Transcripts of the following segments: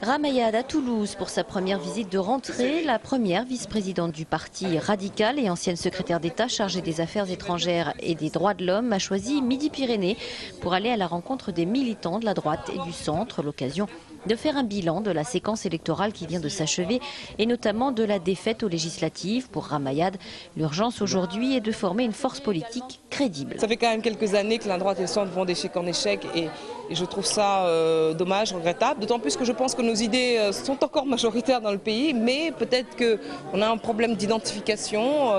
Ramayad à Toulouse pour sa première visite de rentrée. La première vice-présidente du parti radical et ancienne secrétaire d'État chargée des affaires étrangères et des droits de l'homme a choisi Midi-Pyrénées pour aller à la rencontre des militants de la droite et du centre. L'occasion de faire un bilan de la séquence électorale qui vient de s'achever et notamment de la défaite aux législatives. Pour Ramayad, l'urgence aujourd'hui est de former une force politique crédible. Ça fait quand même quelques années que la droite et le centre vont d'échec en échec et je trouve ça dommage, regrettable. D'autant plus que je pense que nos idées sont encore majoritaires dans le pays, mais peut-être qu'on a un problème d'identification,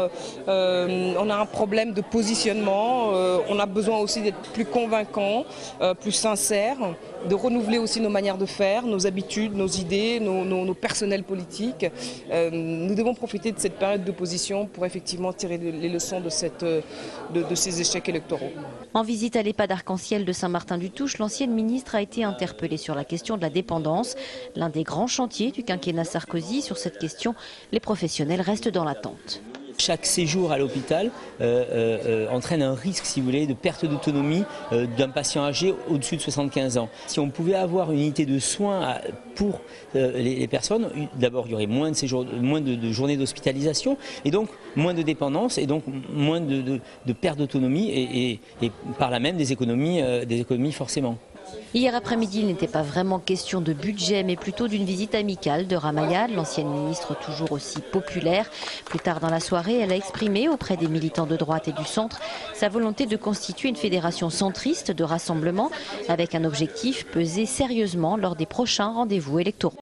on a un problème de positionnement, on a besoin aussi d'être plus convaincants, plus sincères, de renouveler aussi nos manières de faire, nos habitudes, nos idées, nos personnels politiques. Nous devons profiter de cette période d'opposition pour effectivement tirer les leçons de ces échecs électoraux. En visite à l'EHPAD Arc-en-Ciel de Saint-Martin-du-Touche, l'ancienne ministre a été interpellée sur la question de la dépendance. L'un des grands chantiers du quinquennat Sarkozy. Sur cette question, les professionnels restent dans l'attente. Chaque séjour à l'hôpital entraîne un risque, si vous voulez, de perte d'autonomie d'un patient âgé au-dessus de 75 ans. Si on pouvait avoir une unité de soins pour les personnes, d'abord il y aurait moins de journées d'hospitalisation et donc moins de dépendance et donc moins de perte d'autonomie et par là même des économies forcément. Hier après-midi, il n'était pas vraiment question de budget, mais plutôt d'une visite amicale de Ramayad, l'ancienne ministre toujours aussi populaire. Plus tard dans la soirée, elle a exprimé auprès des militants de droite et du centre sa volonté de constituer une fédération centriste de rassemblement avec un objectif pesé sérieusement lors des prochains rendez-vous électoraux.